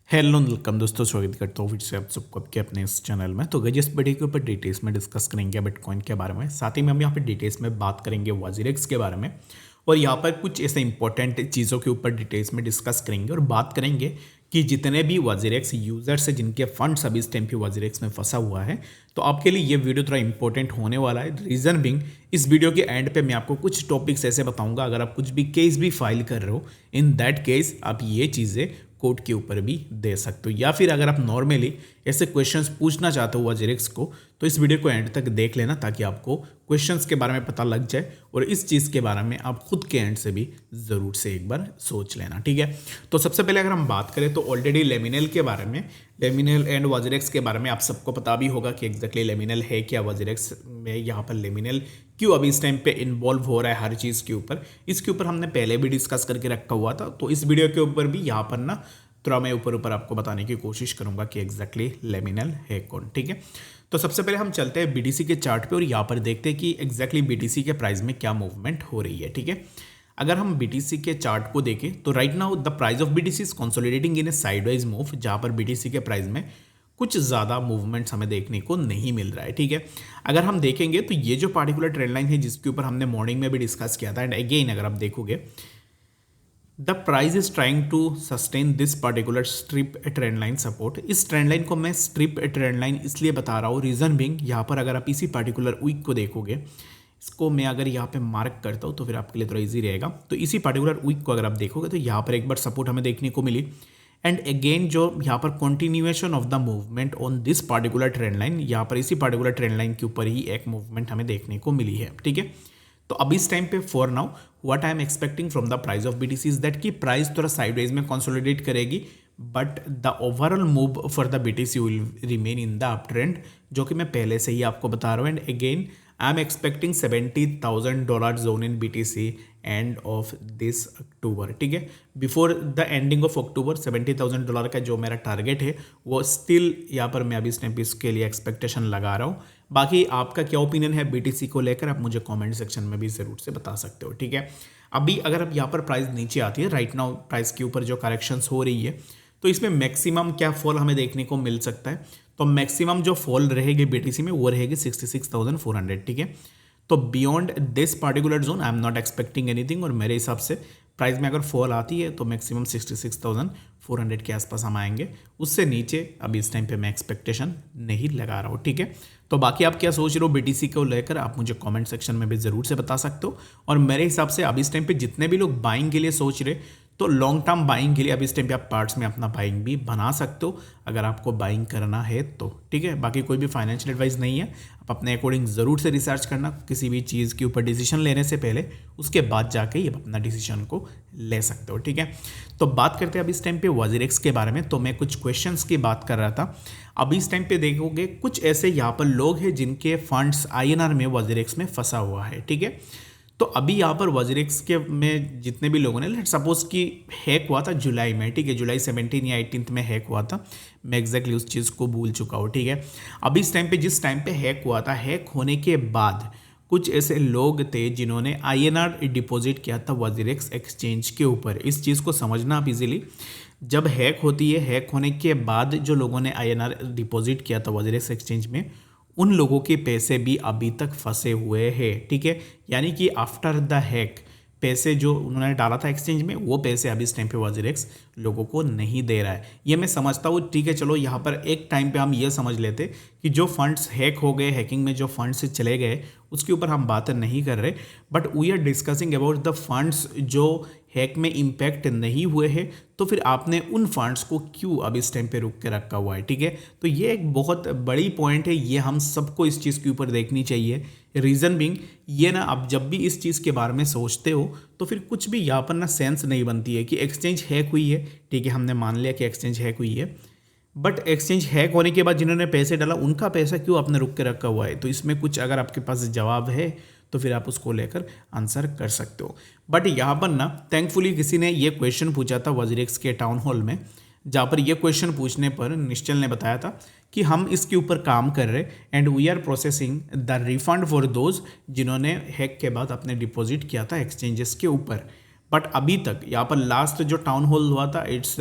Hello welcome दोस्तों, स्वागत करता हूँ फिर से आप सबको आपके अपने इस चैनल में। तो गई इस वीडियो के ऊपर डिटेल्स में डिस्कस करेंगे बिटकॉइन के बारे में। साथ ही में हम यहाँ पे डिटेल्स में बात करेंगे वाजिरेक्स के बारे में, और यहाँ पर कुछ ऐसे इंपॉर्टेंट चीज़ों के ऊपर डिटेल्स में डिस्कस करेंगे और बात करेंगे कि जितने भी वाजिरेक्स यूजर्स हैं जिनके फंड्स अभी इस टाइम पे वाजिरेक्स में फंसा हुआ है, तो आपके लिए ये वीडियो थोड़ा इंपॉर्टेंट होने वाला है। रीज़न बिंग, इस वीडियो के एंड पे मैं आपको कुछ टॉपिक्स ऐसे बताऊंगा, अगर आप कुछ भी केस भी फाइल कर रहे हो, इन दैट केस आप ये चीज़ें कोर्ट के ऊपर भी दे सकते हो। या फिर अगर आप नॉर्मली ऐसे क्वेश्चंस पूछना चाहते हो वाजिरेक्स को, तो इस वीडियो को एंड तक देख लेना ताकि आपको क्वेश्चंस के बारे में पता लग जाए और इस चीज़ के बारे में आप खुद के एंड से भी ज़रूर से एक बार सोच लेना, ठीक है। तो सबसे पहले अगर हम बात करें तो ऑलरेडी लेमिनल के बारे में, लेमिनल एंड वाजिरेक्स के बारे में आप सबको पता भी होगा कि एग्जैक्टली लेमिनल है क्या, वाजिरेक्स में यहाँ पर लेमिनल क्यों अभी इस टाइम पे इन्वॉल्व हो रहा है हर चीज़ के ऊपर। इसके ऊपर हमने पहले भी डिस्कस करके रखा हुआ था, तो इस वीडियो के ऊपर भी यहाँ पर ना थोड़ा मैं ऊपर ऊपर आपको बताने की कोशिश करूंगा कि एग्जैक्टली लेमिनल है कौन, ठीक है। तो सबसे पहले हम चलते हैं बीटीसी के चार्ट पे और यहाँ पर देखते हैं कि एग्जैक्टली बीटीसी के प्राइस में क्या मूवमेंट हो रही है, ठीक है। अगर हम बीटीसी के चार्ट को देखें तो right now the price of BTC is consolidating in A sideways move, जहाँ पर बीटीसी के प्राइस में कुछ ज़्यादा मूवमेंट्स हमें देखने को नहीं मिल रहा है, ठीक है। अगर हम देखेंगे तो ये जो पार्टिकुलर ट्रेंड लाइन है जिसके ऊपर हमने मॉर्निंग में भी डिस्कस किया था, एंड अगेन अगर आप देखोगे the price is trying to sustain this particular strip trend line support. इस ट्रेंड लाइन को मैं स्ट्रिप ट्रेंड लाइन इसलिए बता रहा हूँ, रीजन बिंग यहाँ पर अगर आप इसी पर्टिकुलर वीक को देखोगे, इसको मैं अगर यहाँ पे मार्क करता हूँ तो फिर आपके लिए थोड़ा इजी रहेगा। तो इसी पर्टिकुलर वीक को अगर आप देखोगे तो यहाँ पर एक बार सपोर्ट हमें देखने को मिली, एंड अगेन जो यहाँ पर continuation of the movement on this particular trend line, यहाँ पर इसी पर्टिकुलर ट्रेंड लाइन के ऊपर ही एक मूवमेंट हमें देखने को मिली है, ठीक है। तो अभी इस टाइम पे for now what I am expecting from the price of BTC is that कि प्राइस थोड़ा साइडवेज में कंसोलिडेट करेगी, but the overall move for the BTC will remain in the up trend, जो कि मैं पहले से ही आपको बता रहा हूँ। And again I am expecting $70,000 zone in BTC end of this October, ठीक है। Before the ending of October $70,000 का जो मेरा टारगेट है वो स्टिल यहाँ पर मैं अभी इस टाइम पे इसके लिए एक्सपेक्टेशन लगा रहा हूँ। बाकी आपका क्या ओपिनियन है बीटीसी को लेकर, आप मुझे कमेंट सेक्शन में भी ज़रूर से बता सकते हो, ठीक है। अभी अगर अब यहाँ पर प्राइस नीचे आती है, राइट नाउ प्राइस के ऊपर जो करेक्शंस हो रही है, तो इसमें मैक्सिमम क्या फॉल हमें देखने को मिल सकता है। तो मैक्सिमम जो फॉल रहेगी बीटीसी में वो रहेगी 66,400, ठीक है। तो beyond this particular zone I am not expecting anything, और मेरे हिसाब से प्राइस में अगर फॉल आती है तो मैक्सिमम 66,400 के आसपास हम आएंगे। उससे नीचे अभी इस टाइम पे मैं एक्सपेक्टेशन नहीं लगा रहा हूँ, ठीक है। तो बाकी आप क्या सोच रहे हो बीटीसी को लेकर, आप मुझे कमेंट सेक्शन में भी ज़रूर से बता सकते हो। और मेरे हिसाब से अभी इस टाइम पे जितने भी लोग बाइंग के लिए सोच रहे, तो लॉन्ग टर्म बाइंग के लिए अभी इस टाइम पे आप पार्ट्स में अपना बाइंग भी बना सकते हो अगर आपको बाइंग करना है तो, ठीक है। बाकी कोई भी फाइनेंशियल एडवाइस नहीं है, आप अपने अकॉर्डिंग ज़रूर से रिसर्च करना किसी भी चीज़ के ऊपर डिसीजन लेने से पहले, उसके बाद जाके ही आप अपना डिसीजन को ले सकते हो, ठीक है। तो बात करते हैं अभी इस टाइम पे वाजिरेक्स के बारे में। तो मैं कुछ क्वेश्चंस की बात कर रहा था। अभी इस टाइम पे देखोगे कुछ ऐसे यहाँ पर लोग हैं जिनके फंड्स आईएनआर में वाजिरेक्स में फंसा हुआ है, ठीक है। तो अभी यहाँ पर वाजिरेक्स के में जितने भी लोगों ने, लेट सपोज कि हैक हुआ था जुलाई में, ठीक है, जुलाई 17 या 18 में हैक हुआ था, मैं एग्जैक्टली उस चीज़ को भूल चुका हूँ, ठीक है। अभी इस टाइम पे जिस टाइम पे हैक हुआ था, हैक होने के बाद कुछ ऐसे लोग थे जिन्होंने आईएनआर डिपॉजिट किया था वाजिरेक्स एक्सचेंज के ऊपर। इस चीज़ को समझना आप इजीली, जब हैक होती है, हैक होने के बाद जो लोगों ने आईएनआर डिपॉजिट किया था वाजिरेक्स एक्सचेंज में, उन लोगों के पैसे भी अभी तक फंसे हुए हैं, ठीक है। यानी कि आफ्टर द हैक पैसे जो उन्होंने डाला था एक्सचेंज में, वो पैसे अभी इस टाइम पे वाजिरेक्स लोगों को नहीं दे रहा है। ये मैं समझता हूँ, ठीक है। चलो यहाँ पर एक टाइम पे हम ये समझ लेते कि जो फंड्स हैक हो गए, हैकिंग में जो फंड्स चले गए, उसके ऊपर हम बात नहीं कर रहे, but we are discussing about the funds जो हैक में इम्पैक्ट नहीं हुए हैं। तो फिर आपने उन फंड्स को क्यों अब इस टाइम पे रुक के रखा हुआ है, ठीक है। तो ये एक बहुत बड़ी पॉइंट है, ये हम सबको इस चीज़ के ऊपर देखनी चाहिए। रीज़न बिंग ये ना, आप जब भी इस चीज़ के बारे में सोचते हो तो फिर कुछ भी यहाँ पर ना सेंस नहीं बनती है कि एक्सचेंज हैक हुई है, ठीक है, हमने मान लिया कि एक्सचेंज हैक हुई है, बट एक्सचेंज हैक होने के बाद जिन्होंने पैसे डाला उनका पैसा क्यों आपने रुक के रखा हुआ है। तो इसमें कुछ अगर आपके पास जवाब है तो फिर आप उसको लेकर आंसर कर सकते हो। बट यहाँ पर ना थैंकफुली किसी ने ये क्वेश्चन पूछा था वाजिरेक्स के टाउन हॉल में, जहाँ पर ये क्वेश्चन पूछने पर निश्चल ने बताया था कि हम इसके ऊपर काम कर रहे and we are processing the refund for those जिन्होंने हैक के बाद अपने डिपॉजिट किया था एक्सचेंजेस के ऊपर। बट अभी तक यहाँ पर लास्ट जो टाउन हॉल हुआ था, इट्स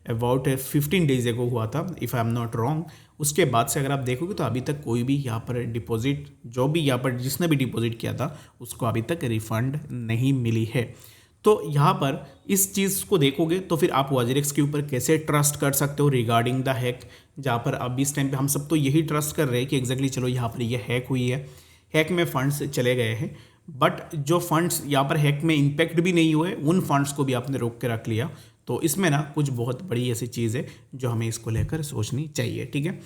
अबाउट 15 डेज एगो हुआ था, if I am not wrong. उसके बाद से अगर आप देखोगे तो अभी तक कोई भी यहाँ पर डिपॉजिट, जो भी यहाँ पर जिसने भी डिपॉजिट किया था उसको अभी तक रिफंड नहीं मिली है। तो यहाँ पर इस चीज़ को देखोगे तो फिर आप वजीरेक्स के ऊपर कैसे ट्रस्ट कर सकते हो रिगार्डिंग द हैक, जहाँ पर अब इस टाइम पे हम सब तो यही ट्रस्ट कर रहे हैं कि एग्जैक्टली चलो यहाँ पर ये हैक हुई है, हैक में फंड्स चले गए हैं, बट जो फंड्स यहाँ पर हैक में इम्पैक्ट भी नहीं हुए उन फंड्स को भी आपने रोक के रख लिया। तो इसमें ना कुछ बहुत बड़ी ऐसी चीज़ है जो हमें इसको लेकर सोचनी चाहिए, ठीक है।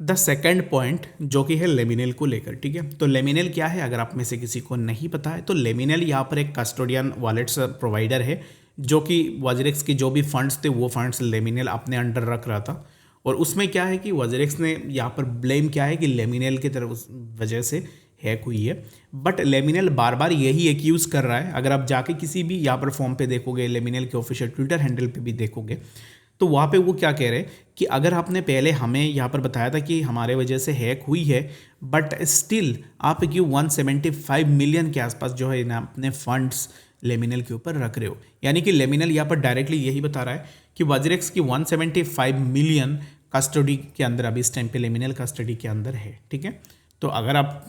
द सेकंड पॉइंट जो कि है लेमिनेल को लेकर, ठीक है। तो लेमिनेल क्या है, अगर आप में से किसी को नहीं पता है तो लेमिनेल यहाँ पर एक कस्टोडियन वॉलेट्स प्रोवाइडर है जो कि वजीरेक्स के जो भी फंड्स थे वो फंड्स लेमिनेल अपने अंडर रख रहा था। और उसमें क्या है कि वजीरेक्स ने यहाँ पर ब्लेम किया है कि लेमिनेल की तरफ वजह से हैक हुई है, बट लेमिनेल बार बार यही एक्यूज़ कर रहा है। अगर आप जाके किसी भी यहाँ पर फॉर्म पे देखोगे, लेमिनेल के ऑफिशियल ट्विटर हैंडल पे भी देखोगे तो वहाँ पे वो क्या कह रहे हैं कि अगर आपने पहले हमें यहाँ पर बताया था कि हमारे वजह से हैक हुई है, बट स्टिल आप क्यों 175 मिलियन के आसपास जो है ना अपने फंड्स लेमिनेल के ऊपर रख रहे हो। यानी कि लेमिनेल यहाँ पर डायरेक्टली यही बता रहा है कि वजीरेक्स की 175 मिलियन कस्टडी के अंदर अभी इस टाइम पे लेमिनेल कस्टडी के अंदर है, ठीक है। तो अगर आप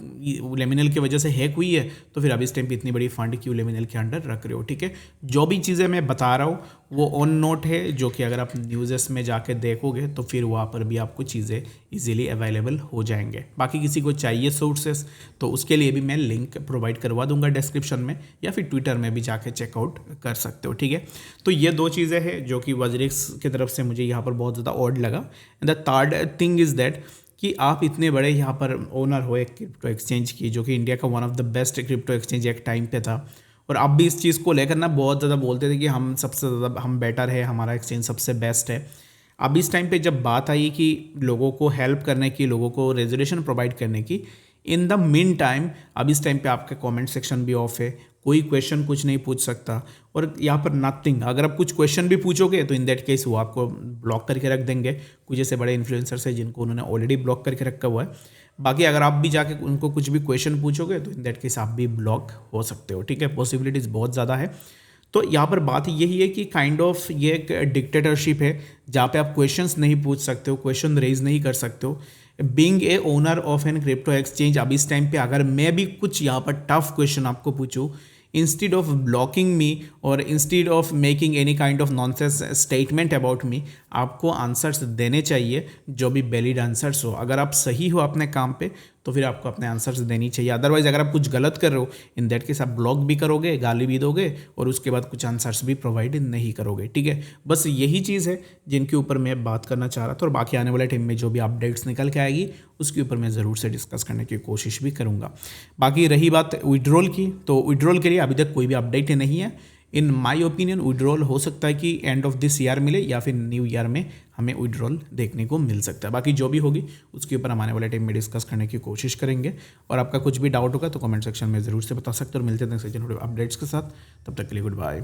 लेमिनेल की वजह से हैक हुई है तो फिर अभी इस टाइम पे इतनी बड़ी फंड क्यों लेमिनेल के अंडर रख रहे हो, ठीक है। जो भी चीज़ें मैं बता रहा हूँ वो ऑन नोट है, जो कि अगर आप न्यूज़ेस में जाके देखोगे तो फिर वहाँ पर भी आपको चीज़ें इजीली अवेलेबल हो जाएंगे। बाकी किसी को चाहिए सोर्सेस तो उसके लिए भी मैं लिंक प्रोवाइड करवा दूंगा डिस्क्रिप्शन में, या फिर ट्विटर में भी जाके चेकआउट कर सकते हो, ठीक है। तो ये दो चीज़ें हैं जो कि वजीरेक्स की तरफ से मुझे यहाँ पर बहुत ज़्यादा ऑड लगा। And the third thing is that कि आप इतने बड़े यहाँ पर ओनर हो एक क्रिप्टो एक्सचेंज की, जो कि इंडिया का one of the best crypto exchange एक टाइम पे था, और आप भी इस चीज़ को लेकर ना बहुत ज़्यादा बोलते थे कि हम सबसे ज़्यादा हम बेटर है, हमारा एक्सचेंज सबसे बेस्ट है। अब इस टाइम पे जब बात आई कि लोगों को हेल्प करने की, लोगों को रेजोल्यूशन प्रोवाइड करने की, इन द मीन टाइम अब इस टाइम पे आपका कमेंट सेक्शन भी ऑफ है, कोई क्वेश्चन कुछ नहीं पूछ सकता, और यहाँ पर नथिंग। अगर आप कुछ क्वेश्चन भी पूछोगे तो इन दैट केस वो आपको ब्लॉक करके रख देंगे। कुछ ऐसे बड़े इन्फ्लुएंसर्स हैं जिनको उन्होंने ऑलरेडी ब्लॉक करके रखा हुआ है। बाकी अगर आप भी जाके उनको कुछ भी क्वेश्चन पूछोगे तो इन दैट केस आप भी ब्लॉक हो सकते हो, ठीक है। पॉसिबिलिटीज़ बहुत ज़्यादा है। तो यहाँ पर बात यही है कि काइंड ऑफ ये एक डिक्टेटरशिप है जहाँ पे आप क्वेश्चंस नहीं पूछ सकते हो, क्वेश्चन रेज नहीं कर सकते हो। Being a owner of an crypto exchange, अब इस टाइम पे अगर मैं भी कुछ यहाँ पर टफ क्वेश्चन आपको पूछूं, इंस्टीड ऑफ ब्लॉकिंग मी और instead of making any kind of nonsense statement about me, आपको आंसर्स देने चाहिए जो भी वैलिड आंसर्स हो। अगर आप सही हो अपने काम पे तो फिर आपको अपने आंसर्स देनी चाहिए। अदरवाइज अगर आप कुछ गलत कर रहे हो, इन दैट केस आप ब्लॉक भी करोगे, गाली भी दोगे, और उसके बाद कुछ आंसर्स भी प्रोवाइड नहीं करोगे, ठीक है। बस यही चीज़ है जिनके ऊपर मैं बात करना चाह रहा था, और बाकी आने वाले टाइम में जो भी अपडेट्स निकल के आएगी उसके ऊपर मैं ज़रूर से डिस्कस करने की कोशिश भी करूँगा। बाकी रही बात विड्रॉल की, तो विड्रॉल के लिए अभी तक कोई भी अपडेट नहीं है। इन माई ओपिनियन विड्रॉल हो सकता है कि एंड ऑफ दिस ईयर मिले, या फिर न्यू ईयर में हमें विड्रॉल देखने को मिल सकता है। बाकी जो भी होगी उसके ऊपर हम आने वाले टाइम में डिस्कस करने की कोशिश करेंगे, और आपका कुछ भी डाउट होगा तो कमेंट सेक्शन में ज़रूर से बता सकते हो। और मिलते हैं नेक्स्ट अपडेट्स के साथ, तब तक के लिए गुड बाय।